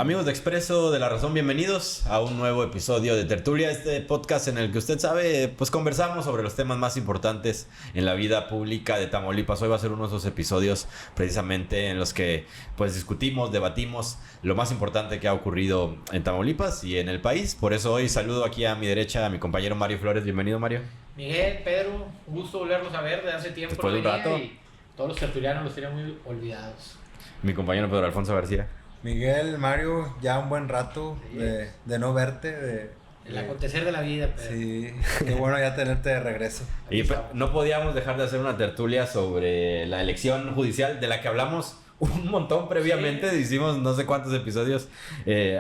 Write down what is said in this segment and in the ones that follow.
Amigos de Expreso de la Razón, bienvenidos a un nuevo episodio de Tertulia, este podcast en el que usted sabe, pues conversamos sobre los temas más importantes en la vida pública de Tamaulipas. Hoy va a ser uno de esos episodios precisamente en los que pues discutimos, debatimos lo más importante que ha ocurrido en Tamaulipas y en el país. Por eso hoy saludo aquí a mi derecha a mi compañero Mario Flores. Bienvenido, Mario. Miguel, Pedro, un gusto volverlos a ver de hace tiempo. Después de un rato. Y todos los tertulianos los tenían muy olvidados. Mi compañero Pedro Alfonso García. Miguel, Mario, ya un buen rato Sí. de no verte. El acontecer de la vida, Pedro. Sí, qué bueno ya tenerte de regreso. Y no podíamos dejar de hacer una tertulia sobre la elección judicial de la que hablamos un montón previamente. Sí. Hicimos no sé cuántos episodios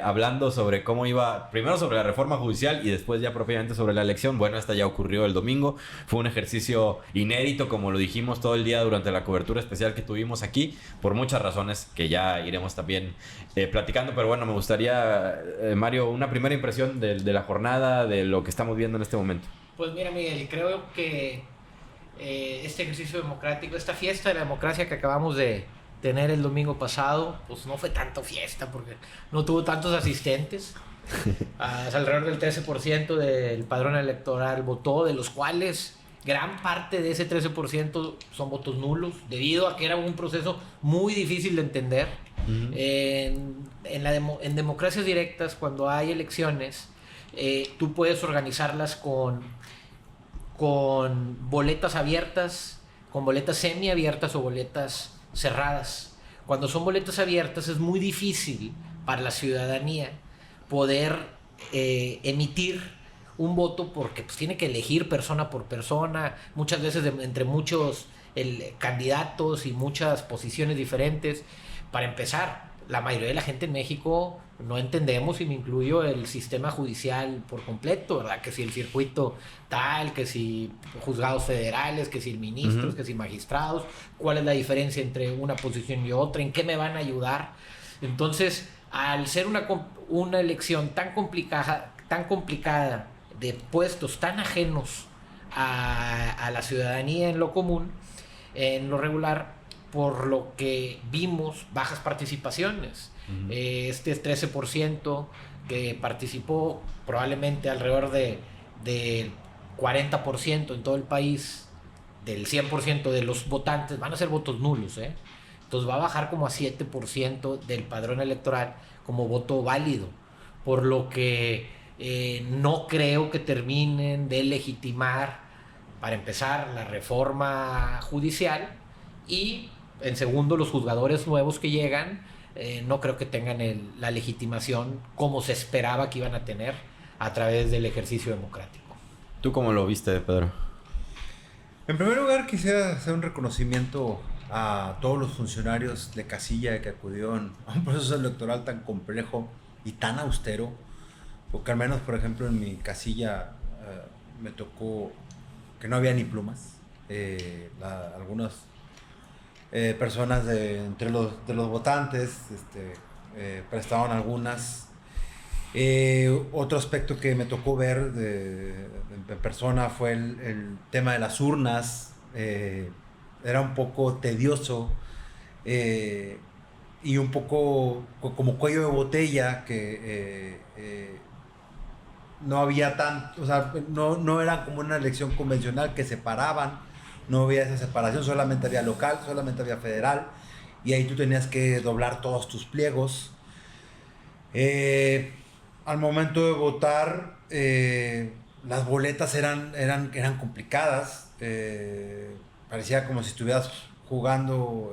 hablando sobre cómo iba, primero sobre la reforma judicial y después ya propiamente sobre la elección. Bueno, esta ya ocurrió el domingo. Fue un ejercicio inédito, como lo dijimos todo el día durante la cobertura especial que tuvimos aquí, por muchas razones que ya iremos también platicando. Pero bueno, me gustaría, Mario, una primera impresión de la jornada, de lo que estamos viendo en este momento. Pues mira, Miguel, creo que este ejercicio democrático, esta fiesta de la democracia que acabamos de tener el domingo pasado, pues no fue tanto fiesta porque no tuvo tantos asistentes. Alrededor del 13% del padrón electoral votó, de los cuales gran parte de ese 13% son votos nulos, debido a que era un proceso muy difícil de entender. Uh-huh. En democracias directas, cuando hay elecciones, tú puedes organizarlas con boletas abiertas, con boletas semiabiertas o boletas cerradas. Cuando son boletas abiertas es muy difícil para la ciudadanía poder emitir un voto, porque pues tiene que elegir persona por persona, muchas veces entre muchos candidatos y muchas posiciones diferentes. Para empezar, la mayoría de la gente en México no entendemos, y me incluyo, el sistema judicial por completo, ¿verdad? Que si el circuito tal, que si juzgados federales, que si ministros, uh-huh, que si magistrados, cuál es la diferencia entre una posición y otra, en qué me van a ayudar. Entonces, al ser una elección tan complicada, de puestos tan ajenos a la ciudadanía en lo común, en lo regular, por lo que vimos bajas participaciones. Uh-huh. Este 13% que participó, probablemente alrededor del 40% en todo el país, del 100% de los votantes, van a ser votos nulos, ¿eh? Entonces va a bajar como a 7% del padrón electoral como voto válido, por lo que no creo que terminen de legitimar, para empezar, la reforma judicial, y en segundo, los juzgadores nuevos que llegan, no creo que tengan la legitimación como se esperaba que iban a tener a través del ejercicio democrático. ¿Tú cómo lo viste, Pedro? En primer lugar, quisiera hacer un reconocimiento a todos los funcionarios de casilla que acudieron a un proceso electoral tan complejo y tan austero, porque al menos, por ejemplo, en mi casilla me tocó que no había ni plumas. Algunas personas de los votantes prestaban algunas. Otro aspecto que me tocó ver en persona fue el tema de las urnas. Era un poco tedioso y un poco como cuello de botella, que no había tanto, o sea, no era como una elección convencional que separaban. No había esa separación, solamente había local, solamente había federal, y ahí tú tenías que doblar todos tus pliegos. Al momento de votar, las boletas eran complicadas. Parecía como si estuvieras jugando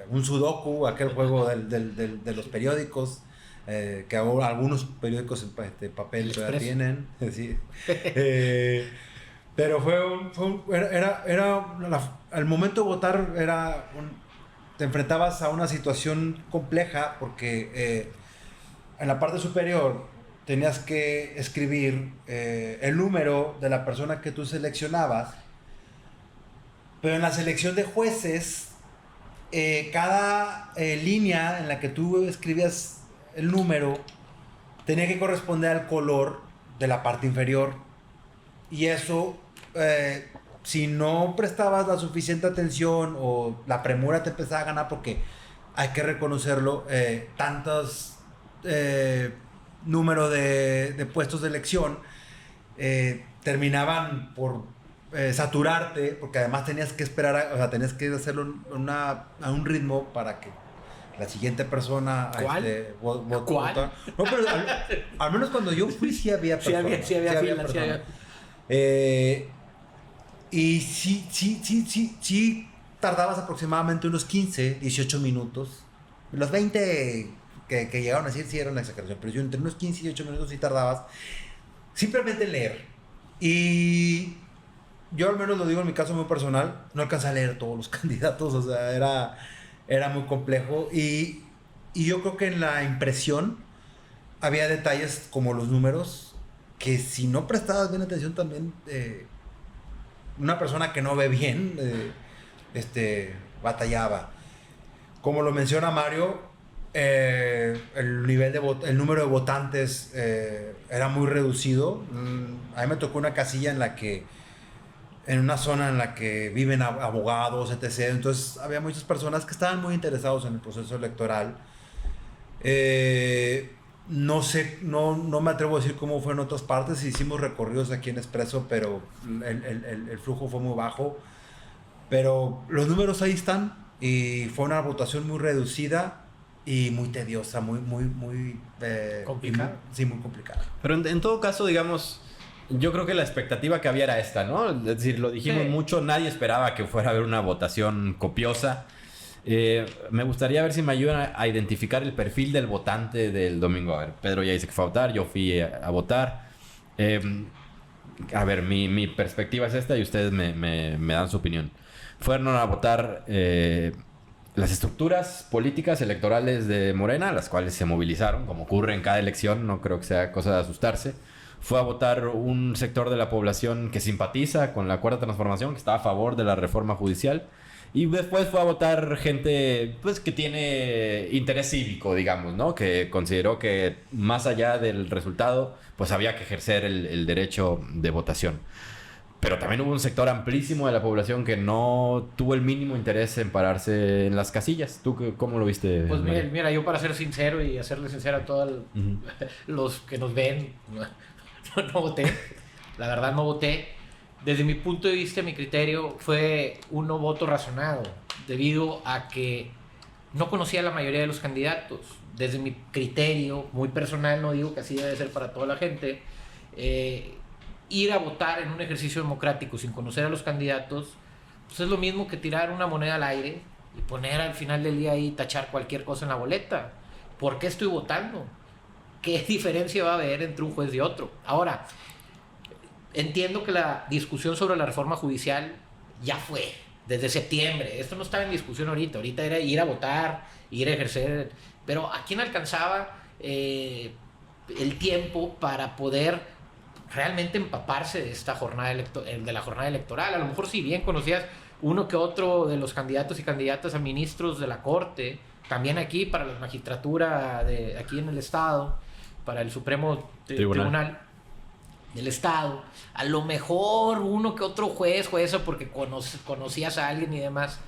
un sudoku, aquel juego de los periódicos, que ahora algunos periódicos en papel todavía tienen. Sí. Pero al momento de votar te enfrentabas a una situación compleja, porque en la parte superior tenías que escribir el número de la persona que tú seleccionabas, pero en la selección de jueces, cada línea en la que tú escribías el número tenía que corresponder al color de la parte inferior, y eso, si no prestabas la suficiente atención o la premura te empezaba a ganar, porque hay que reconocerlo, tantas número de puestos de elección, terminaban por saturarte, porque además tenías que esperar, o sea, tenías que hacerlo a un ritmo para que la siguiente persona ¿Cuál? votara. No, pero al menos cuando yo fui sí había personas. Sí había fila, sí había. Y sí tardabas aproximadamente unos 15, 18 minutos. Los 20 que llegaron a decir sí era una exageración, pero yo entre unos 15 y 18 minutos sí tardabas simplemente en leer. Y yo al menos lo digo en mi caso muy personal, no alcancé a leer todos los candidatos, o sea, era muy complejo. Y yo creo que en la impresión había detalles como los números que si no prestabas bien atención también, una persona que no ve bien, batallaba. Como lo menciona Mario, el número de votantes era muy reducido. A mí me tocó una casilla en una zona en la que viven abogados, etc. Entonces había muchas personas que estaban muy interesados en el proceso electoral. No sé, no me atrevo a decir cómo fue en otras partes. Hicimos recorridos aquí en Expreso, pero el flujo fue muy bajo. Pero los números ahí están y fue una votación muy reducida y muy tediosa, muy complicada. Sí, muy complicada. Pero en todo caso, digamos, yo creo que la expectativa que había era esta, ¿no? Es decir, lo dijimos mucho, nadie esperaba que fuera a haber una votación copiosa. Me gustaría ver si me ayudan a identificar el perfil del votante del domingo. A ver, Pedro ya dice que fue a votar, yo fui a votar. A ver, mi perspectiva es esta y ustedes me dan su opinión. Fueron a votar las estructuras políticas electorales de Morena, las cuales se movilizaron, como ocurre en cada elección, no creo que sea cosa de asustarse. Fue a votar un sector de la población que simpatiza con la Cuarta Transformación, que está a favor de la reforma judicial. Y después fue a votar gente pues que tiene interés cívico, digamos, ¿no? Que consideró que más allá del resultado, pues había que ejercer el derecho de votación. Pero también hubo un sector amplísimo de la población que no tuvo el mínimo interés en pararse en las casillas. ¿Tú cómo lo viste? Pues mira, yo para ser sincero y hacerle sincero a todos los que nos ven, no voté. La verdad no voté. Desde mi punto de vista, mi criterio fue un no voto razonado, debido a que no conocía a la mayoría de los candidatos. Desde mi criterio muy personal, no digo que así debe ser para toda la gente, ir a votar en un ejercicio democrático sin conocer a los candidatos, pues es lo mismo que tirar una moneda al aire y poner al final del día ahí, tachar cualquier cosa en la boleta. ¿Por qué estoy votando? ¿Qué diferencia va a haber entre un juez y otro? Ahora, entiendo que la discusión sobre la reforma judicial ya fue desde septiembre. Esto no estaba en discusión ahorita era ir a votar, ir a ejercer. Pero ¿a quién alcanzaba el tiempo para poder realmente empaparse de esta jornada de la jornada electoral? A lo mejor si bien conocías uno que otro de los candidatos y candidatas a ministros de la Corte, también aquí para la magistratura aquí en el Estado, para el Supremo Tribunal del Estado, a lo mejor uno que otro jueza porque conocías a alguien y demás.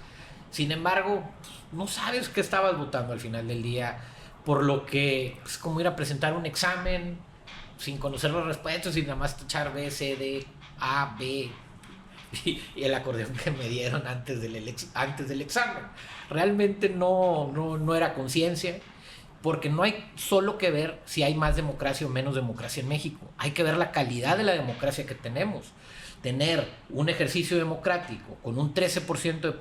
Sin embargo, no sabes qué estabas votando al final del día, por lo que es como ir a presentar un examen sin conocer las respuestas y nada más echar B, C, D, A, B y el acordeón que me dieron antes del examen. Realmente no era conciencia. Porque no hay solo que ver si hay más democracia o menos democracia en México. Hay que ver la calidad de la democracia que tenemos. Tener un ejercicio democrático con un 13%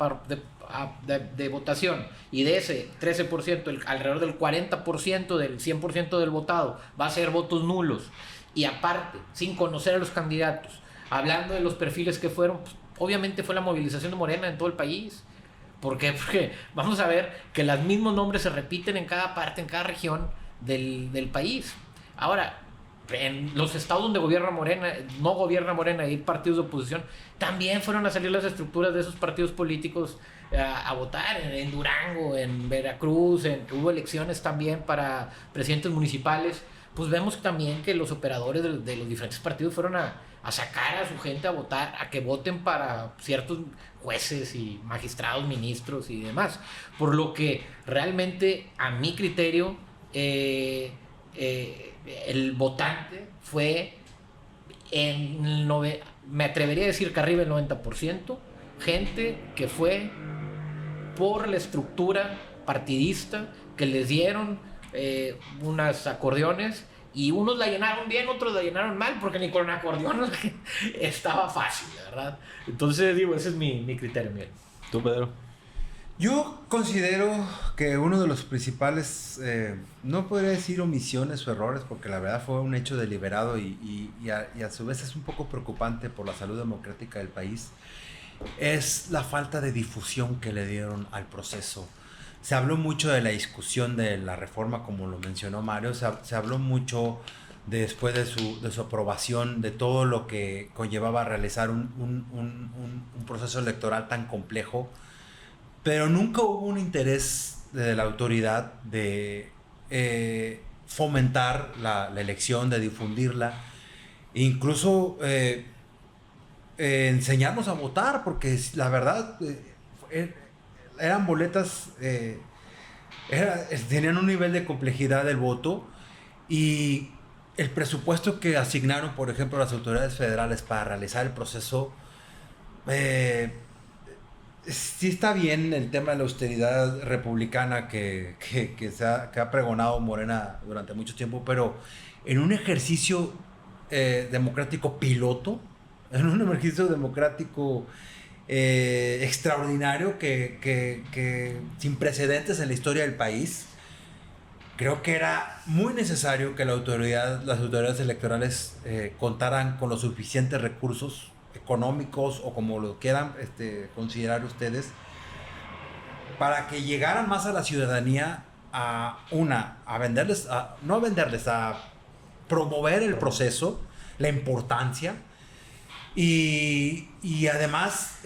de votación y de ese 13%, alrededor del 40% del 100% del votado va a ser votos nulos. Y aparte, sin conocer a los candidatos, hablando de los perfiles que fueron, pues, obviamente fue la movilización de Morena en todo el país. ¿Por qué? Porque vamos a ver que los mismos nombres se repiten en cada parte, en cada región del país. Ahora, en los estados donde no gobierna Morena y hay partidos de oposición, también fueron a salir las estructuras de esos partidos políticos a votar. En Durango, en Veracruz, que hubo elecciones también para presidentes municipales. Pues vemos también que los operadores de los diferentes partidos fueron a sacar a su gente a votar, a que voten para ciertos jueces y magistrados, ministros y demás. Por lo que realmente, a mi criterio, el votante fue, me atrevería a decir que arriba del 90%, gente que fue por la estructura partidista, que les dieron unas acordeones, y unos la llenaron bien, otros la llenaron mal, porque ni con acordeón estaba fácil, ¿verdad? Entonces, digo, ese es mi criterio, Miguel. ¿Tú, Pedro? Yo considero que uno de los principales, no podría decir omisiones o errores, porque la verdad fue un hecho deliberado y a su vez es un poco preocupante por la salud democrática del país, es la falta de difusión que le dieron al proceso. Se habló mucho de la discusión de la reforma, como lo mencionó Mario, se habló mucho después de su aprobación, de todo lo que conllevaba realizar un proceso electoral tan complejo, pero nunca hubo un interés de la autoridad de fomentar la elección, de difundirla, e incluso enseñarnos a votar, porque la verdad eran boletas, tenían un nivel de complejidad del voto, y el presupuesto que asignaron, por ejemplo, las autoridades federales para realizar el proceso, sí está bien el tema de la austeridad republicana que ha pregonado Morena durante mucho tiempo, pero en un ejercicio democrático piloto, en un ejercicio democrático extraordinario que sin precedentes en la historia del país, creo que era muy necesario que las autoridades electorales contaran con los suficientes recursos económicos, o como lo quieran considerar ustedes, para que llegaran más a la ciudadanía a promover el proceso, la importancia, y además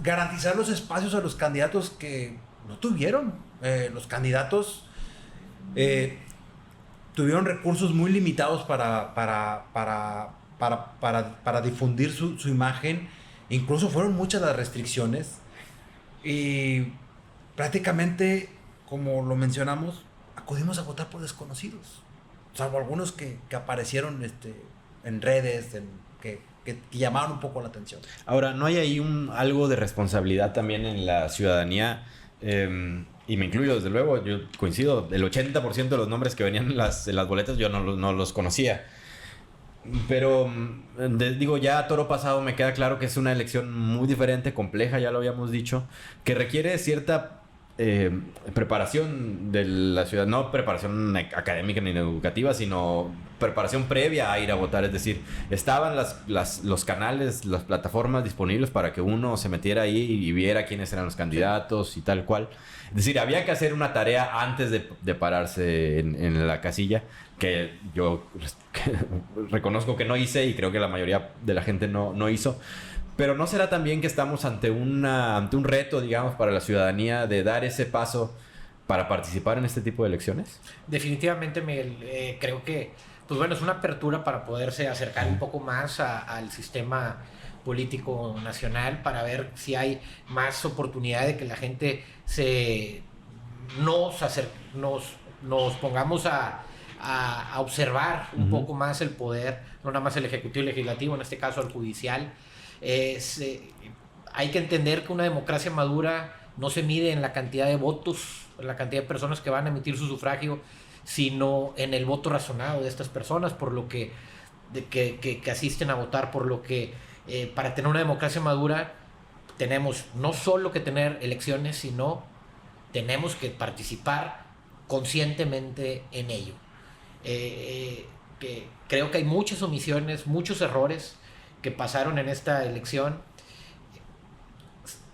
garantizar los espacios a los candidatos que no tuvieron. Los candidatos tuvieron recursos muy limitados para difundir su imagen. Incluso fueron muchas las restricciones, y prácticamente, como lo mencionamos, acudimos a votar por desconocidos, salvo algunos que aparecieron en redes, que llamaron un poco la atención. Ahora, ¿no hay ahí algo de responsabilidad también en la ciudadanía? Y me incluyo, desde luego, yo coincido, el 80% de los nombres que venían en las boletas yo no los conocía. Pero digo, ya a toro pasado me queda claro que es una elección muy diferente, compleja, ya lo habíamos dicho, que requiere cierta preparación de la ciudad, no preparación académica ni educativa, sino preparación previa a ir a votar. Es decir, estaban los canales, las plataformas disponibles para que uno se metiera ahí y viera quiénes eran los candidatos y tal cual. Es decir, había que hacer una tarea antes de pararse en la casilla, que yo reconozco que no hice, y creo que la mayoría de la gente no hizo. Pero ¿no será también que estamos ante un reto, digamos, para la ciudadanía de dar ese paso para participar en este tipo de elecciones? Definitivamente, Miguel, creo que pues bueno, es una apertura para poderse acercar un poco más al sistema político nacional, para ver si hay más oportunidad de que la gente nos pongamos a observar un poco más el poder, no nada más el ejecutivo y legislativo, en este caso el judicial. Hay que entender que una democracia madura no se mide en la cantidad de votos, en la cantidad de personas que van a emitir su sufragio, sino en el voto razonado de estas personas, por lo que asisten a votar. Por lo que para tener una democracia madura tenemos no solo que tener elecciones, sino tenemos que participar conscientemente en ello. Creo que hay muchas omisiones, muchos errores que pasaron en esta elección.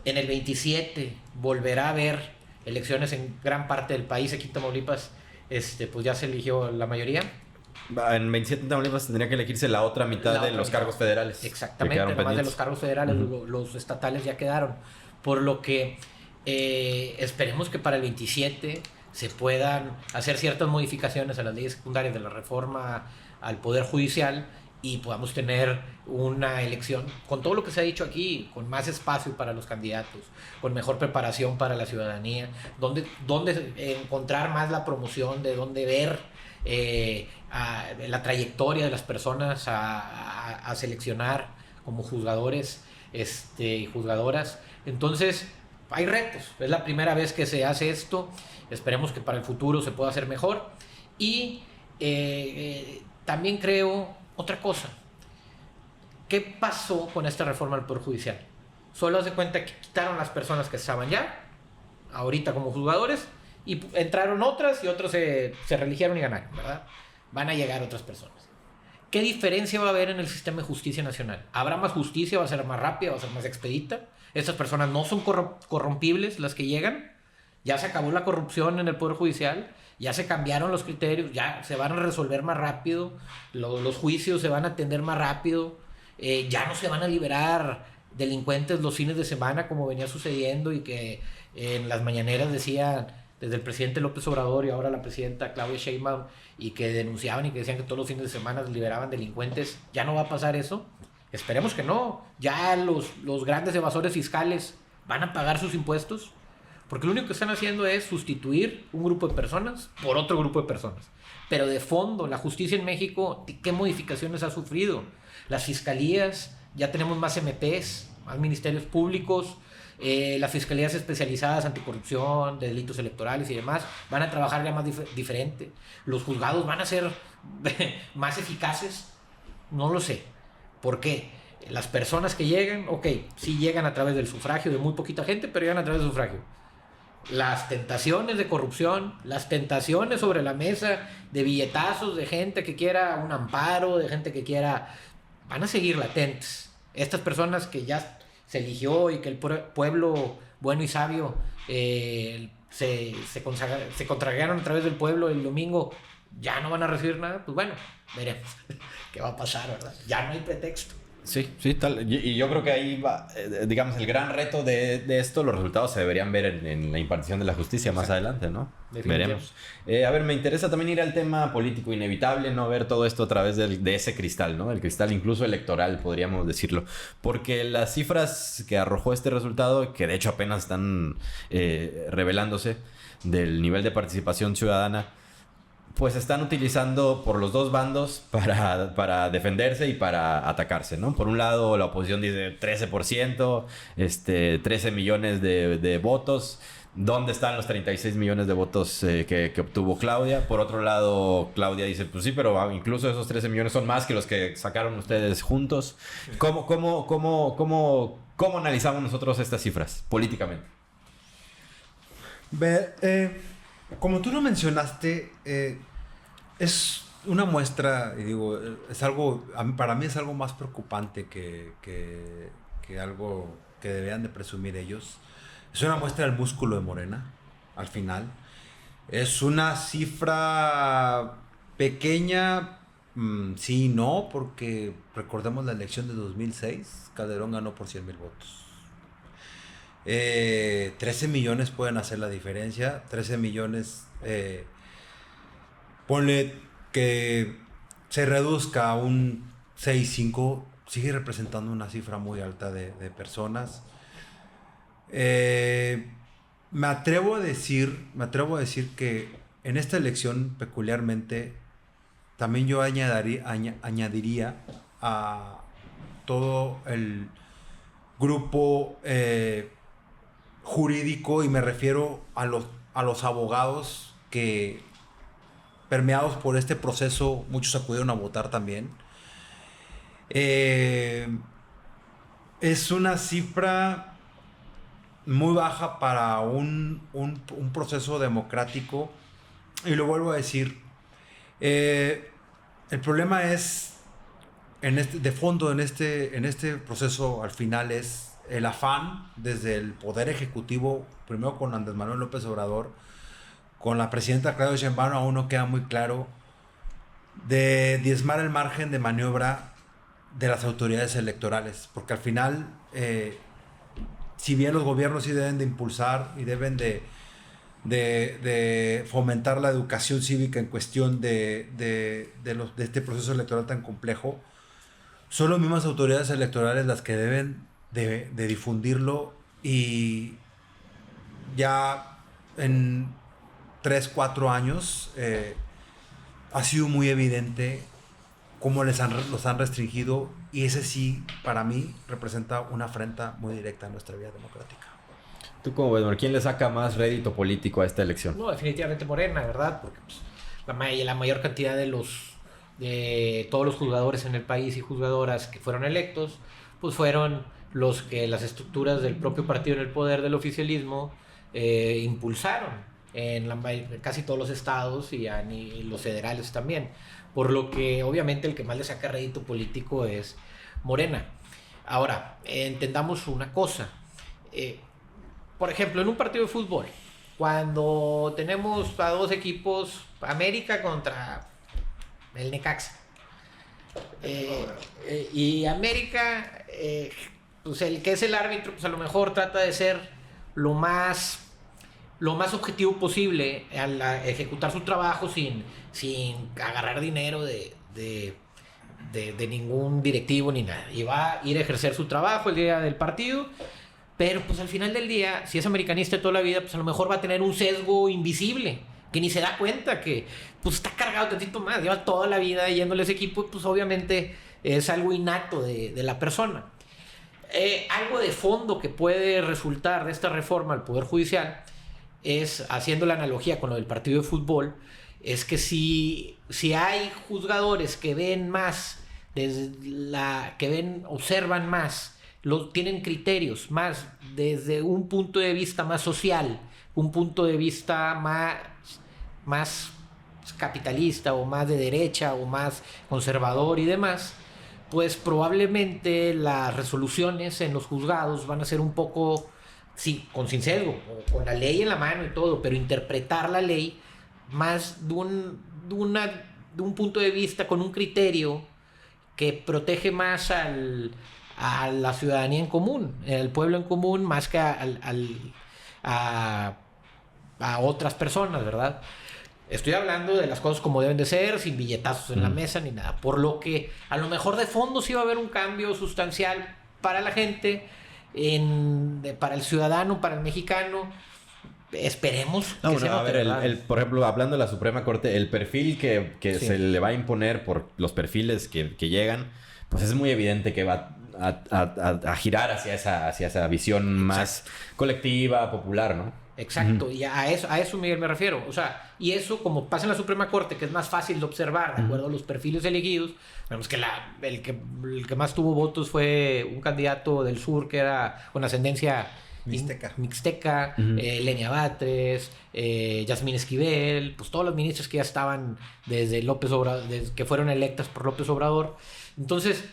En el 27 volverá a haber elecciones en gran parte del país. Aquí en Tamaulipas pues ya se eligió la mayoría. En 27 en Tamaulipas tendría que elegirse la otra mitad de los cargos federales. Exactamente, además de los cargos federales, los estatales ya quedaron. Por lo que esperemos que para el 27 se puedan hacer ciertas modificaciones a las leyes secundarias de la reforma al Poder Judicial, y podamos tener una elección con todo lo que se ha dicho aquí, con más espacio para los candidatos, con mejor preparación para la ciudadanía, donde encontrar más la promoción, de dónde ver la trayectoria de las personas a seleccionar como juzgadores y juzgadoras. Entonces, hay retos. Es la primera vez que se hace esto. Esperemos que para el futuro se pueda hacer mejor. Y también creo otra cosa. ¿Qué pasó con esta reforma del Poder Judicial? Solo haz de cuenta que quitaron las personas que estaban ya, ahorita como juzgadores, y entraron otras y otros se reeligieron y ganaron, ¿verdad? Van a llegar otras personas. ¿Qué diferencia va a haber en el sistema de justicia nacional? ¿Habrá más justicia? ¿Va a ser más rápida? ¿Va a ser más expedita? Estas personas no son corrompibles, las que llegan. Ya se acabó la corrupción en el Poder Judicial. Ya se cambiaron los criterios. Ya se van a resolver más rápido. Los juicios se van a atender más rápido. Ya no se van a liberar delincuentes los fines de semana como venía sucediendo y que en las mañaneras decían desde el presidente López Obrador y ahora la presidenta Claudia Sheinbaum, y que denunciaban y que decían que todos los fines de semana liberaban delincuentes. Ya no va a pasar eso. Esperemos que no. Ya los grandes evasores fiscales van a pagar sus impuestos, porque lo único que están haciendo es sustituir un grupo de personas por otro grupo de personas. Pero de fondo, la justicia en México, ¿qué modificaciones ha sufrido? Las fiscalías, ya tenemos más MPs, más ministerios públicos, las fiscalías especializadas anticorrupción, de delitos electorales y demás, van a trabajar ya más diferente. Los juzgados van a ser más eficaces. No lo sé. ¿Por qué? Las personas que llegan, ok, sí llegan a través del sufragio de muy poquita gente, pero llegan a través del sufragio. Las tentaciones de corrupción, las tentaciones sobre la mesa de billetazos de gente que quiera un amparo, de gente que quiera, van a seguir latentes. Estas personas que ya se eligió y que el pueblo bueno y sabio se contrariaron a través del pueblo el domingo, ya no van a recibir nada. Pues bueno, veremos qué va a pasar, ¿verdad? Ya no hay pretexto. Sí, sí, tal. Y yo creo que ahí va, digamos, el gran reto de esto, los resultados se deberían ver en la impartición de la justicia más adelante, ¿no? Veremos. A ver, me interesa también ir al tema político, inevitable, ¿no? Ver todo esto a través de ese cristal, ¿no? El cristal incluso electoral, podríamos decirlo. Porque las cifras que arrojó este resultado, que de hecho apenas están revelándose, del nivel de participación ciudadana, pues están utilizando por los dos bandos para defenderse y para atacarse, ¿no? Por un lado, la oposición dice 13%, 13 millones de votos. ¿Dónde están los 36 millones de votos que obtuvo Claudia? Por otro lado, Claudia dice, pues sí, pero incluso esos 13 millones son más que los que sacaron ustedes juntos. ¿Cómo analizamos nosotros estas cifras políticamente? Como tú lo mencionaste, es una muestra, y digo, es algo, para mí es algo más preocupante que algo que deberían de presumir ellos. Es una muestra del músculo de Morena, al final. Es una cifra pequeña, sí y no, porque recordemos la elección de 2006, Calderón ganó por 100,000 votos. 13 millones pueden hacer la diferencia. 13 millones, ponle que se reduzca a un 6,5, sigue representando una cifra muy alta de personas. Me atrevo a decir que en esta elección peculiarmente también yo añadiría a todo el grupo jurídico, y me refiero a los abogados que, permeados por este proceso, muchos acudieron a votar también. Es una cifra muy baja para un proceso democrático, y lo vuelvo a decir. El problema es de fondo en este proceso, al final, es el afán desde el Poder Ejecutivo, primero con Andrés Manuel López Obrador, con la presidenta Claudia Sheinbaum, aún no queda muy claro, de diezmar el margen de maniobra de las autoridades electorales, porque al final, si bien los gobiernos sí deben de impulsar y deben de fomentar la educación cívica en cuestión de este proceso electoral tan complejo, son las mismas autoridades electorales las que deben de difundirlo, y ya en 3, 4 años ha sido muy evidente cómo los han restringido, y ese sí, para mí, representa una afrenta muy directa a nuestra vida democrática. ¿Tú cómo ves, quién le saca más rédito político a esta elección? No, definitivamente Morena, ¿verdad? Porque pues, la mayor cantidad de todos los juzgadores en el país y juzgadoras que fueron electos, pues fueron los que las estructuras del propio partido en el poder del oficialismo impulsaron en casi todos los estados y los federales también. Por lo que obviamente el que más le saca rédito político es Morena. Ahora, entendamos una cosa. Por ejemplo, en un partido de fútbol, cuando tenemos a dos equipos, América contra el Necaxa, y América, pues el que es el árbitro, pues a lo mejor trata de ser lo más objetivo posible al ejecutar su trabajo sin agarrar dinero de ningún directivo ni nada, y va a ir a ejercer su trabajo el día del partido. Pero pues al final del día, si es americanista de toda la vida, pues a lo mejor va a tener un sesgo invisible, que ni se da cuenta que pues está cargado tantito más, lleva toda la vida yéndole a ese equipo, pues obviamente es algo innato de la persona. Algo de fondo que puede resultar de esta reforma al Poder Judicial es, haciendo la analogía con lo del partido de fútbol, es que si hay juzgadores que ven más, observan más, tienen criterios más desde un punto de vista más social, un punto de vista más capitalista o más de derecha o más conservador y demás, pues probablemente las resoluciones en los juzgados van a ser un poco, sí, sin sesgo, con la ley en la mano y todo, pero interpretar la ley más de un punto de vista con un criterio que protege más a la ciudadanía en común, al pueblo en común, más que a otras personas, ¿verdad? Estoy hablando de las cosas como deben de ser, sin billetazos en la mesa ni nada. Por lo que a lo mejor de fondo sí va a haber un cambio sustancial para la gente, para el ciudadano, para el mexicano. Esperemos que sea. A ver, por ejemplo, hablando de la Suprema Corte, el perfil que sí se le va a imponer por los perfiles que llegan, pues es muy evidente que va a girar hacia esa visión más colectiva, popular, ¿no? Exacto, y a eso, Miguel, me refiero. O sea, y eso, como pasa en la Suprema Corte, que es más fácil de observar, de acuerdo a los perfiles elegidos, vemos que el que más tuvo votos fue un candidato del sur que era con ascendencia mixteca, Lenia Batres, Yasmín Esquivel, pues todos los ministros que ya estaban desde López Obrador, desde que fueron electas por López Obrador. Entonces,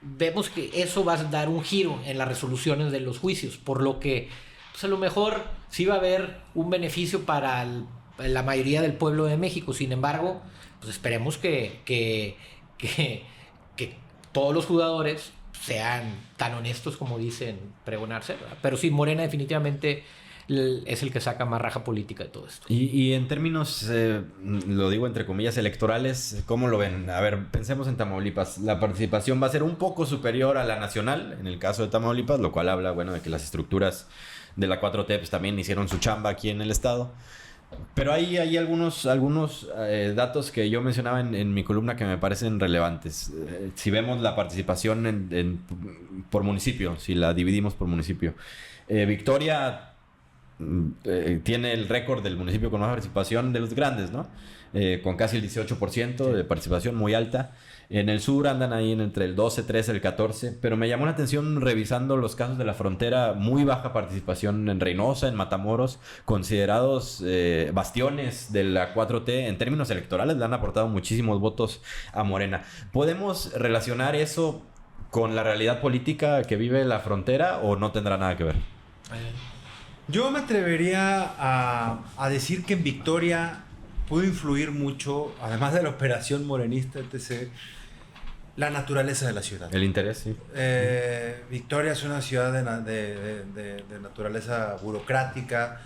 vemos que eso va a dar un giro en las resoluciones de los juicios, por lo que pues a lo mejor sí va a haber un beneficio para la mayoría del pueblo de México. Sin embargo, pues esperemos que todos los jugadores sean tan honestos como dicen pregonarse, ¿verdad? Pero sí, Morena definitivamente es el que saca más raja política de todo esto. Y en términos, lo digo entre comillas, electorales, ¿cómo lo ven? A ver, pensemos en Tamaulipas. La participación va a ser un poco superior a la nacional, en el caso de Tamaulipas, lo cual habla, bueno, de que las estructuras de la 4T pues, también hicieron su chamba aquí en el estado. Pero hay algunos datos que yo mencionaba en mi columna que me parecen relevantes. Si vemos la participación por municipio, si la dividimos por municipio, Victoria tiene el récord del municipio con más participación de los grandes, ¿no? Con casi el 18% de participación, muy alta. En el sur andan ahí entre el 12, 13, el 14, pero me llamó la atención revisando los casos de la frontera, muy baja participación en Reynosa, en Matamoros, considerados bastiones de la 4T. En términos electorales le han aportado muchísimos votos a Morena. ¿Podemos relacionar eso con la realidad política que vive la frontera o no tendrá nada que ver? Yo me atrevería a decir que en Victoria pudo influir mucho, además de la operación morenista, etc., la naturaleza de la ciudad. El interés, sí. Victoria es una ciudad de naturaleza burocrática,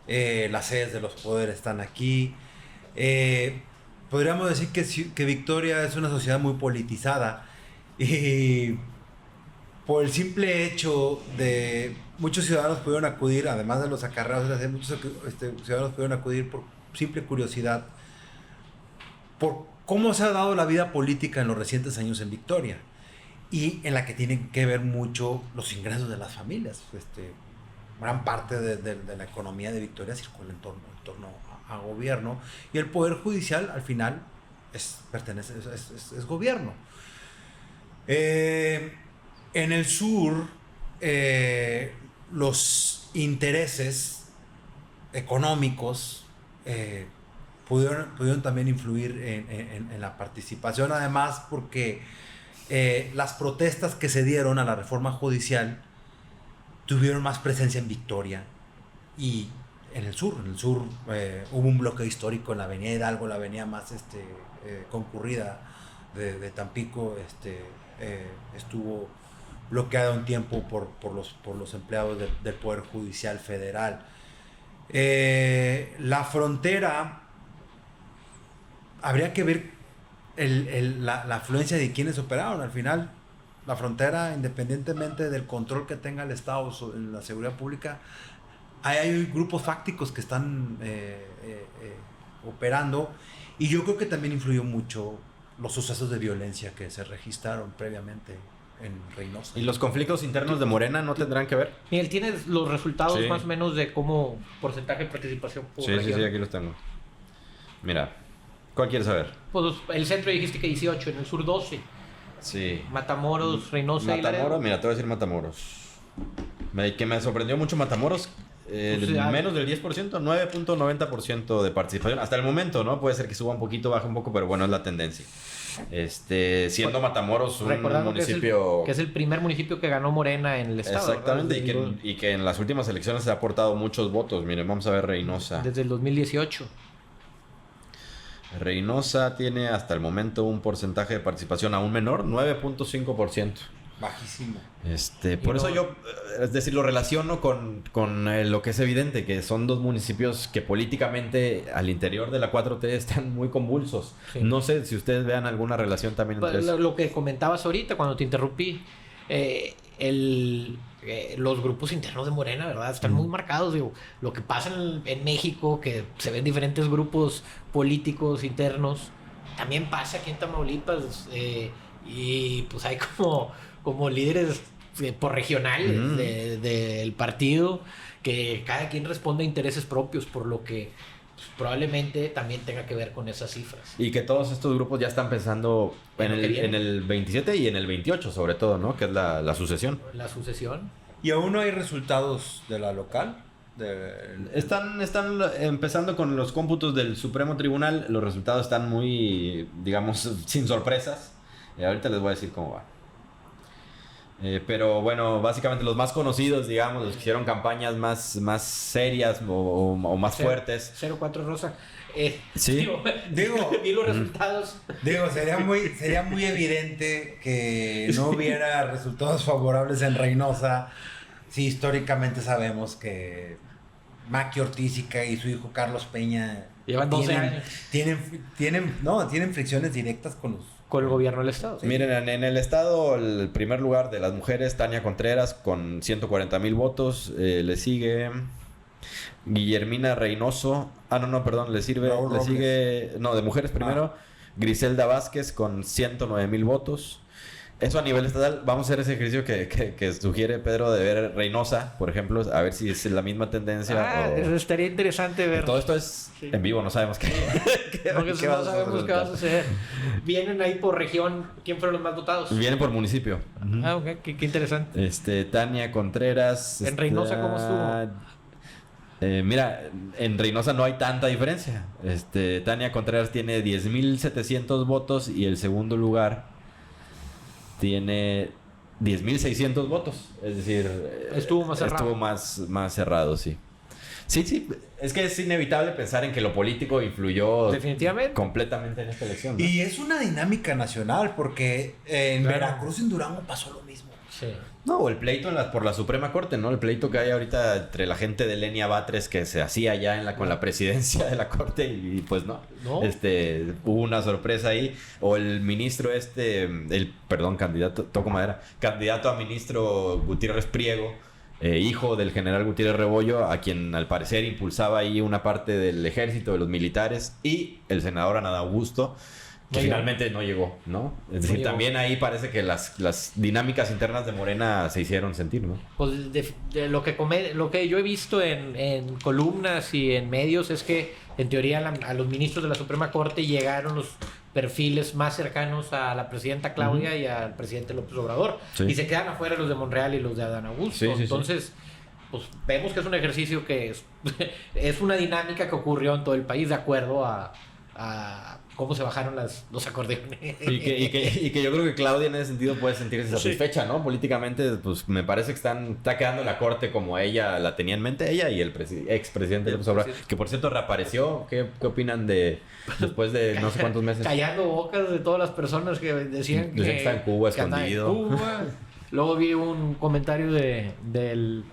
las sedes de los poderes están aquí. podríamos decir que Victoria es una sociedad muy politizada y por el simple hecho de muchos ciudadanos pudieron acudir, además de los acarreados, muchos ciudadanos pudieron acudir por simple curiosidad por cómo se ha dado la vida política en los recientes años en Victoria y en la que tienen que ver mucho los ingresos de las familias. Gran parte de la economía de Victoria circula en torno a gobierno y el poder judicial al final es gobierno. En el sur los intereses económicos pudieron también influir en la participación, además porque las protestas que se dieron a la reforma judicial tuvieron más presencia en Victoria y en el sur. En el sur hubo un bloqueo histórico en la avenida Hidalgo, la avenida más concurrida de Tampico, estuvo bloqueada un tiempo por los empleados del Poder Judicial Federal. La frontera, habría que ver la afluencia de quienes operaron. Al final, la frontera, independientemente del control que tenga el Estado en la seguridad pública, hay grupos fácticos que están operando, y yo creo que también influyó mucho los sucesos de violencia que se registraron previamente en Reynosa. ¿Y los conflictos internos de Morena no tendrán que ver? Miguel, ¿tienes los resultados más o menos de cómo porcentaje de participación por región? Sí, aquí los tengo. Mira, ¿cuál quieres saber? Pues el centro dijiste que 18, en el sur 12. Sí. Matamoros, Reynosa y Laredo. Mira, te voy a decir Matamoros. Que me sorprendió mucho Matamoros. Menos del 10%, 9.90% de participación. Hasta el momento, ¿no? Puede ser que suba un poquito, baje un poco, pero bueno, es la tendencia. Siendo Matamoros un municipio... Que es el primer municipio que ganó Morena en el estado. Exactamente, y que en las últimas elecciones se ha aportado muchos votos. Miren, vamos a ver Reynosa. Desde el 2018. Reynosa tiene hasta el momento un porcentaje de participación aún menor, 9.5%. Bajísimo. Por eso yo, es decir, lo relaciono con lo que es evidente, que son dos municipios que políticamente al interior de la 4T están muy convulsos. Sí. No sé si ustedes vean alguna relación también entre eso. Lo que comentabas ahorita cuando te interrumpí, los grupos internos de Morena, ¿verdad? Están muy marcados. Digo, lo que pasa en México, que se ven diferentes grupos políticos internos, también pasa aquí en Tamaulipas, y pues hay como líderes por regionales del partido, que cada quien responde a intereses propios, por lo que pues, probablemente también tenga que ver con esas cifras. Y que todos estos grupos ya están pensando en el 27 y en el 28 sobre todo, ¿no? Que es la sucesión. La sucesión. ¿Y aún no hay resultados de la local? Están empezando con los cómputos del Supremo Tribunal. Los resultados están muy, digamos, sin sorpresas. Ahorita les voy a decir cómo va. Pero bueno, básicamente los más conocidos, digamos, los que hicieron campañas más serias o más fuertes. 0-4 Rosa. Sí. Vi los resultados. Sería muy evidente que no hubiera resultados favorables en Reynosa si históricamente sabemos que Maqui Ortiz y su hijo Carlos Peña llevan 12 años. Tienen fricciones directas con el gobierno del estado. Sí. Miren, en el estado, el primer lugar de las mujeres, Tania Contreras, con 140,000 votos. Le sigue Guillermina Reynoso. Le sigue... No, de mujeres primero. Griselda Vázquez, con 109,000 votos. Eso a nivel estatal. Vamos a hacer ese ejercicio que sugiere Pedro de ver Reynosa, por ejemplo, a ver si es la misma tendencia. Estaría interesante ver. Todo esto es en vivo, no sabemos qué Porque no sabemos qué va a suceder. Vienen ahí por región, ¿quién fueron los más votados? Vienen por municipio. Ok, qué interesante. Tania Contreras. ¿En Reynosa cómo estuvo? Mira, en Reynosa no hay tanta diferencia. Tania Contreras tiene 10,700 votos y el segundo lugar tiene 10,600 votos. Es decir, estuvo más cerrado. Estuvo más cerrado, sí. Sí, es que es inevitable pensar en que lo político influyó definitivamente completamente en esta elección, ¿no? Y es una dinámica nacional, porque en Veracruz y en Durango pasó lo mismo. Sí. No, o el pleito por la Suprema Corte, ¿no? El pleito que hay ahorita entre la gente de Lenia Batres que se hacía ya con la presidencia de la Corte y pues no. Hubo una sorpresa ahí. O el ministro candidato a ministro Gutiérrez Priego, hijo del general Gutiérrez Rebollo, a quien al parecer impulsaba ahí una parte del ejército, de los militares, y el senador Adán Augusto, que finalmente no llegó, ¿no? Es decir, también ahí parece que las dinámicas internas de Morena se hicieron sentir, ¿no? Pues de lo que yo he visto en columnas y en medios es que en teoría a los ministros de la Suprema Corte llegaron los perfiles más cercanos a la presidenta Claudia y al presidente López Obrador, y se quedan afuera los de Monreal y los de Adán Augusto. Entonces, pues vemos que es un ejercicio que es una dinámica que ocurrió en todo el país de acuerdo a cómo se bajaron los acordeones. Y que yo creo que Claudia en ese sentido puede sentirse satisfecha, ¿no? Políticamente, pues me parece que está quedando la corte como ella la tenía en mente, ella y el expresidente López Obrador, que por cierto reapareció. ¿Qué opinan después de no sé cuántos meses? Callando bocas de todas las personas que decían que está en Cuba escondido. Luego vi un comentario del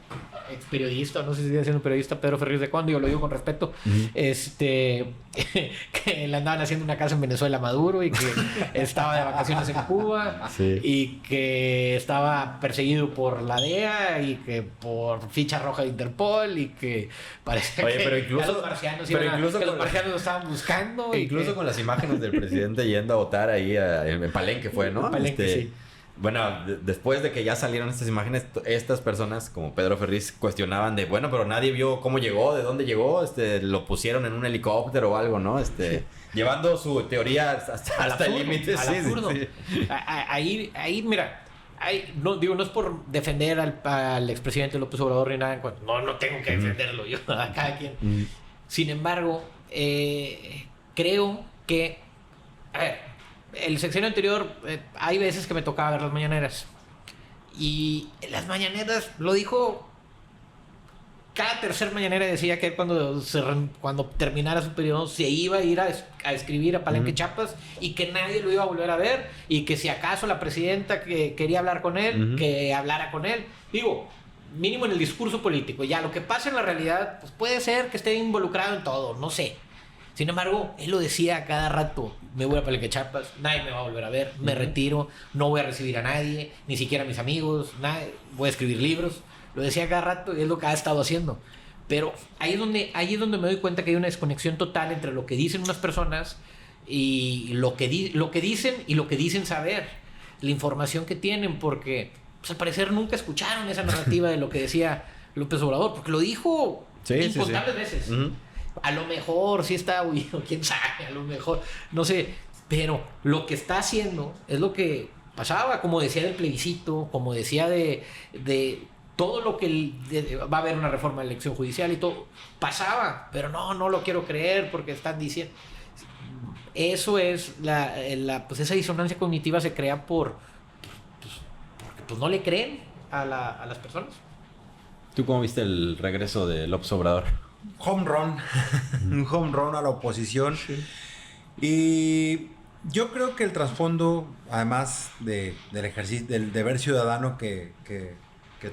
ex periodista, no sé si sigue siendo periodista, Pedro Ferriz de Conde, yo lo digo con respeto, que le andaban haciendo una casa en Venezuela a Maduro y que estaba de vacaciones en Cuba y que estaba perseguido por la DEA y que por ficha roja de Interpol y que parece que los marcianos los marcianos lo estaban buscando. Incluso con las imágenes del presidente yendo a votar ahí en Palenque fue, ¿no? Palenque, sí. Bueno, después de que ya salieron estas imágenes, estas personas como Pedro Ferriz cuestionaban de, bueno, pero nadie vio cómo llegó, de dónde llegó, lo pusieron en un helicóptero o algo, ¿no? Llevando su teoría hasta el límite. Ahí, mira, no es por defender al expresidente López Obrador ni nada, no tengo que defenderlo yo, a cada quien. Sin embargo, creo que, a ver, el sexenio anterior, hay veces que me tocaba ver las mañaneras. Y las mañaneras, lo dijo, cada tercer mañanera decía que cuando terminara su periodo se iba a ir a escribir a Palenque, Chiapas, y que nadie lo iba a volver a ver, y que si acaso la presidenta que quería hablar con él, que hablara con él. Digo, mínimo en el discurso político. Ya lo que pasa en la realidad, pues puede ser que esté involucrado en todo, no sé. Sin embargo, él lo decía cada rato: me voy a Palenque, Chiapas, nadie me va a volver a ver, me retiro, no voy a recibir a nadie, ni siquiera a mis amigos, voy a escribir libros. Lo decía cada rato y es lo que ha estado haciendo. Pero ahí es donde me doy cuenta que hay una desconexión total entre lo que dicen unas personas y lo que dicen y lo que dicen saber, la información que tienen, porque pues, al parecer nunca escucharon esa narrativa de lo que decía López Obrador, porque lo dijo incontables veces. A lo mejor sí está huido, quién sabe, a lo mejor, no sé, pero lo que está haciendo es lo que pasaba, como decía del plebiscito, como decía de todo lo que va a haber una reforma de la elección judicial y todo, pasaba, pero no lo quiero creer porque están diciendo. Eso es pues esa disonancia cognitiva se crea porque pues no le creen a las personas. ¿Tú cómo viste el regreso de López Obrador? Home run, un home run a la oposición. Y yo creo que el trasfondo, además del ejercicio, del deber ciudadano que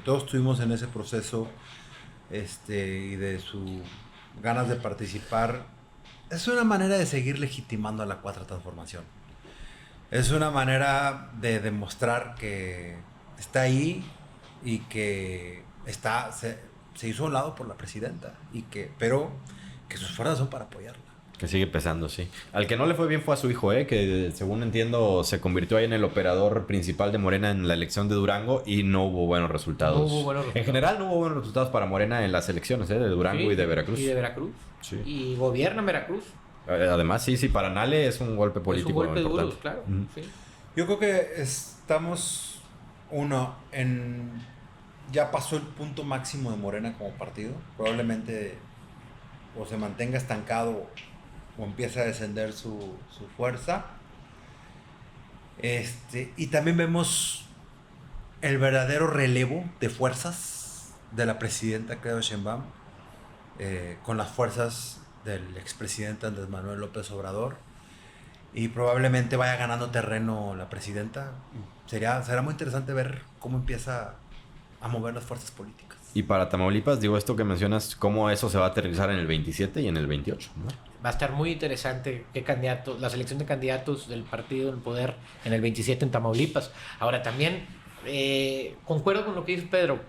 todos tuvimos en ese proceso, y de sus ganas de participar, es una manera de seguir legitimando a la Cuarta Transformación. Es una manera de demostrar que está ahí y que se hizo a un lado por la presidenta, pero que sus fuerzas son para apoyarla. Que sigue pesando, sí. Al que no le fue bien fue a su hijo, que según entiendo se convirtió ahí en el operador principal de Morena en la elección de Durango y no hubo buenos resultados. En general no hubo buenos resultados para Morena en las elecciones, de Durango y de Veracruz. Y de Veracruz. Sí. Y gobierna en Veracruz. Además, sí, para Nale es un golpe político. Es un golpe duro, claro. Sí. Yo creo que estamos, ya pasó el punto máximo de Morena como partido. Probablemente o se mantenga estancado o empieza a descender su fuerza. Y también vemos el verdadero relevo de fuerzas de la presidenta Claudia Sheinbaum con las fuerzas del expresidente Andrés Manuel López Obrador. y probablemente vaya ganando terreno la presidenta. Será muy interesante ver cómo empieza a mover las fuerzas políticas. Y para Tamaulipas, digo, esto que mencionas, cómo eso se va a aterrizar en el 27 y en el 28, ¿no? Va a estar muy interesante la selección de candidatos del partido en poder en el 27 en Tamaulipas. Ahora también concuerdo con lo que dice Pedro.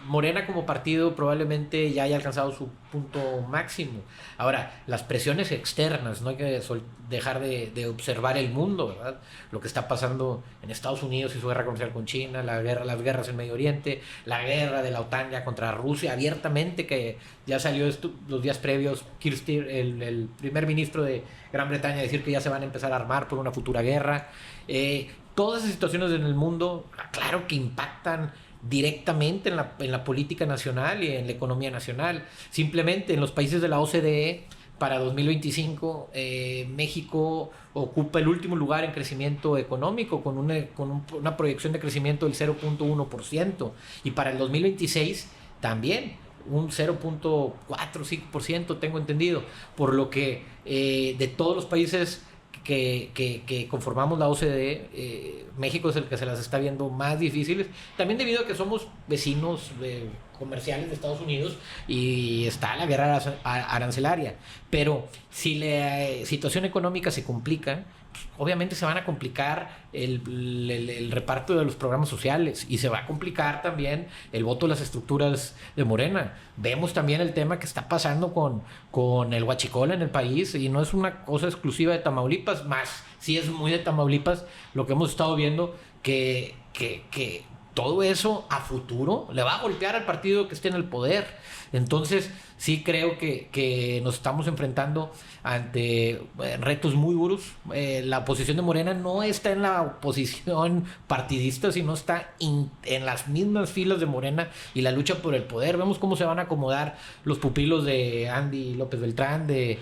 Morena como partido probablemente ya haya alcanzado su punto máximo. Ahora, las presiones externas, no hay que dejar de observar el mundo, ¿verdad? Lo que está pasando en Estados Unidos y su guerra comercial con China, las guerras en Medio Oriente, la guerra de la OTAN ya contra Rusia, abiertamente, que ya salió los días previos el primer ministro de Gran Bretaña a decir que ya se van a empezar a armar por una futura guerra. Todas esas situaciones en el mundo, claro que impactan directamente en la política nacional y en la economía nacional. Simplemente en los países de la OCDE, para 2025, México ocupa el último lugar en crecimiento económico, con una proyección de crecimiento del 0.1%. Y para el 2026 también un 0.45%, tengo entendido. Por lo que de todos los países que conformamos la OCDE, México es el que se las está viendo más difíciles, también debido a que somos vecinos comerciales de Estados Unidos y está la guerra arancelaria. Pero si la situación económica se complica, pues, obviamente se van a complicar el reparto de los programas sociales y se va a complicar también el voto de las estructuras de Morena. Vemos también el tema que está pasando con el huachicol en el país, y no es una cosa exclusiva de Tamaulipas, más sí es muy de Tamaulipas lo que hemos estado viendo, que todo eso a futuro le va a golpear al partido que esté en el poder. Entonces sí creo que nos estamos enfrentando ante retos muy duros. La oposición de Morena no está en la oposición partidista, sino está en las mismas filas de Morena y la lucha por el poder. Vemos cómo se van a acomodar los pupilos de Andy López Beltrán, de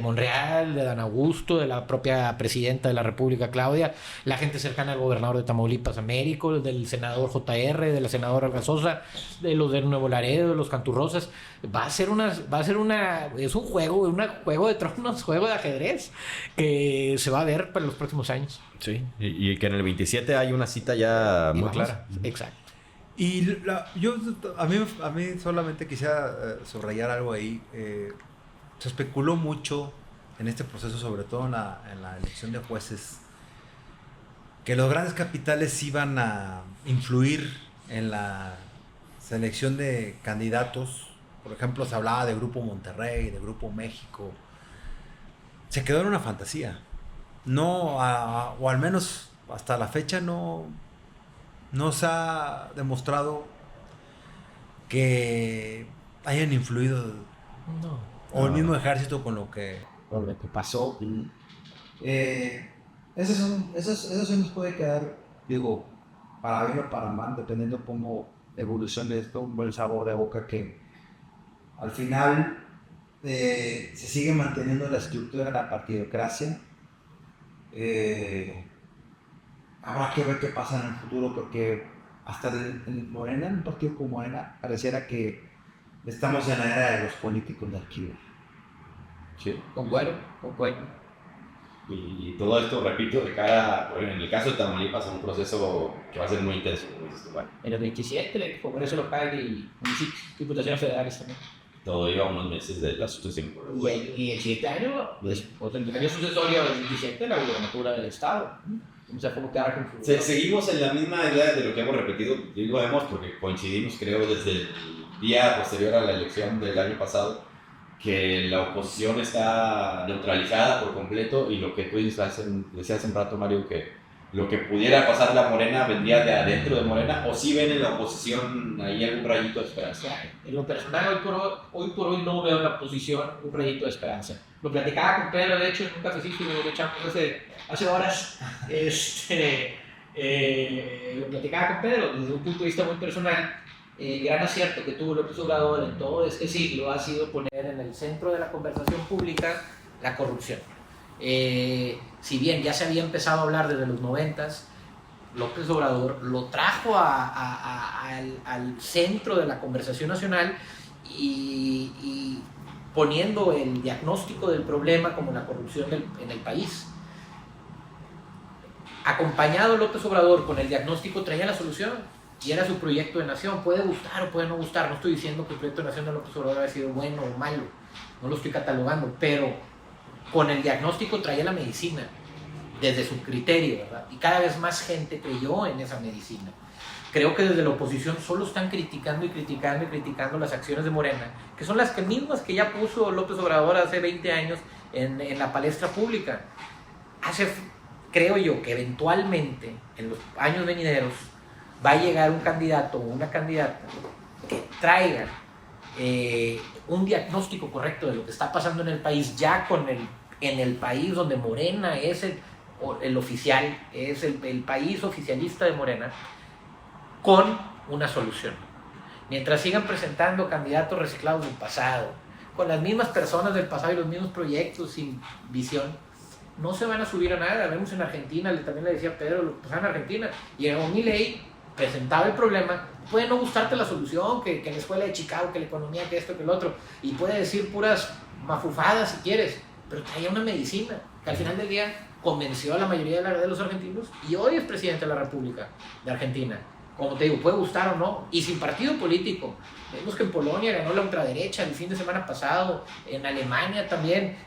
Monreal, de Dan Augusto, de la propia presidenta de la República, Claudia, la gente cercana al gobernador de Tamaulipas, Américo, del senador JR, de la senadora Algazosa, de los de Nuevo Laredo, de los Canturrosas. Es un juego de tronos, juego de ajedrez que se va a ver para los próximos años. Sí, y que en el 27 hay una cita ya muy clara. Exacto. Y a mí solamente quisiera subrayar algo ahí. Se especuló mucho en este proceso, sobre todo en la elección de jueces, que los grandes capitales iban a influir en la selección de candidatos. Por ejemplo, se hablaba de Grupo Monterrey, de Grupo México. Se quedó en una fantasía. No, o al menos hasta la fecha no se ha demostrado que hayan influido, o el mismo ejército con lo que pasó. Eso se nos puede quedar, digo, para bien o para mal, dependiendo cómo evolucione esto, un buen sabor de boca, que al final se sigue manteniendo la estructura de la partidocracia. Habrá que ver qué pasa en el futuro, porque hasta en Morena, en un partido como Morena, pareciera que estamos en la era de los políticos de archivo. Sí, concuerdo. Y todo esto, repito, de cara, bueno, en el caso de Tamaulipas, a un proceso que va a ser muy intenso. Bueno, en el 27, el Congreso local y municipios, diputaciones federales también. Todo iba a unos meses de la sucesión. Y el siguiente año, pues, el año sucesorio del 27, la gubernatura del Estado. O sea, ¿cómo quedar confundido? Seguimos en la misma idea de lo que hemos repetido, y lo vemos porque coincidimos, creo, desde el día posterior a la elección del año pasado, que la oposición está neutralizada por completo, y lo que tú decías hace un rato, Mario, que lo que pudiera pasar la Morena vendría de adentro de Morena, o si ven en la oposición ahí algún rayito de esperanza. En lo personal, hoy por hoy no veo en la oposición un rayito de esperanza. Lo platicaba con Pedro, de hecho, en un cafecito que lo echamos hace horas. Lo platicaba con Pedro desde un punto de vista muy personal. El gran acierto que tuvo López Obrador en todo este siglo ha sido poner en el centro de la conversación pública la corrupción. Si bien ya se había empezado a hablar desde los 90s, López Obrador lo trajo al centro de la conversación nacional y poniendo el diagnóstico del problema como la corrupción en el país. Acompañado López Obrador con el diagnóstico traía la solución y era su proyecto de nación. Puede gustar o puede no gustar, no estoy diciendo que el proyecto de nación de López Obrador haya sido bueno o malo, no lo estoy catalogando, pero con el diagnóstico traía la medicina desde su criterio, ¿verdad? Y cada vez más gente creyó en esa medicina. Creo que desde la oposición solo están criticando y criticando y criticando las acciones de Morena, que son las mismas que ya puso López Obrador hace 20 años en la palestra pública. Creo yo que eventualmente, en los años venideros, va a llegar un candidato o una candidata que traiga un diagnóstico correcto de lo que está pasando en el país, ya en el país donde Morena es el oficial, es el país oficialista de Morena, con una solución. Mientras sigan presentando candidatos reciclados del pasado, con las mismas personas del pasado y los mismos proyectos sin visión, no se van a subir a nada. Vemos en Argentina, también le decía Pedro, lo que pasaba en Argentina, llegó Milei, presentaba el problema, puede no gustarte la solución, que la escuela de Chicago, que la economía, que esto, que el otro, y puede decir puras mafufadas si quieres, pero traía una medicina que al final del día convenció a la mayoría de los argentinos y hoy es presidente de la República de Argentina. Como te digo, puede gustar o no, y sin partido político. Vemos que en Polonia ganó la ultraderecha el fin de semana pasado, en Alemania también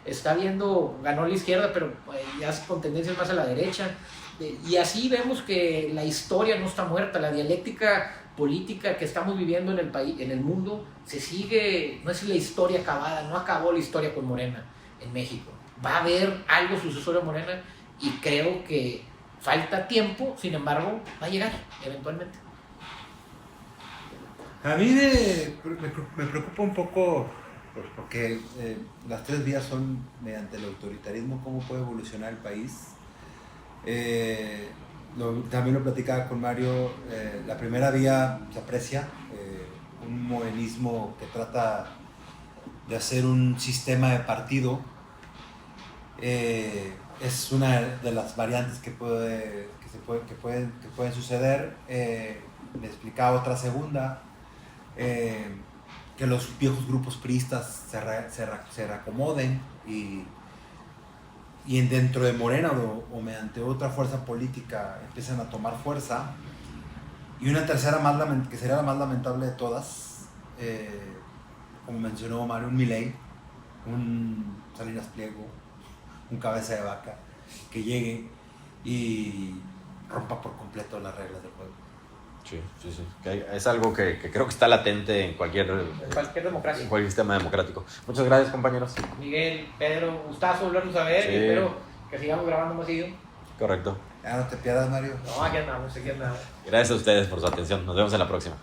ganó la izquierda, pero ya con tendencias más a la derecha. Y así vemos que la historia no está muerta, la dialéctica política que estamos viviendo en el país, en el mundo, se sigue, no es la historia acabada, no acabó la historia con Morena en México. Va a haber algo sucesorio a Morena y creo que falta tiempo, sin embargo, va a llegar eventualmente. A mí me preocupa un poco porque las tres vías son mediante el autoritarismo, cómo puede evolucionar el país. También lo platicaba con Mario, la primera vía se aprecia, un morenismo que trata de hacer un sistema de partido. Es una de las variantes que pueden suceder. Me explicaba otra segunda, que los viejos grupos priistas se reacomoden y dentro de Morena o mediante otra fuerza política empiezan a tomar fuerza. Y una tercera que sería la más lamentable de todas, como mencionó Mario, un Milei, un Salinas Pliego, un cabeza de vaca, que llegue y rompa por completo las reglas del juego. Sí. Es algo que creo que está latente en cualquier democracia. En cualquier sistema democrático. Muchas gracias, compañeros. Miguel, Pedro, gustazo volvernos a ver, Sí. y espero que sigamos grabando más seguido. Correcto. Ya no te pierdas, Mario. No, aquí andamos. Gracias a ustedes por su atención. Nos vemos en la próxima.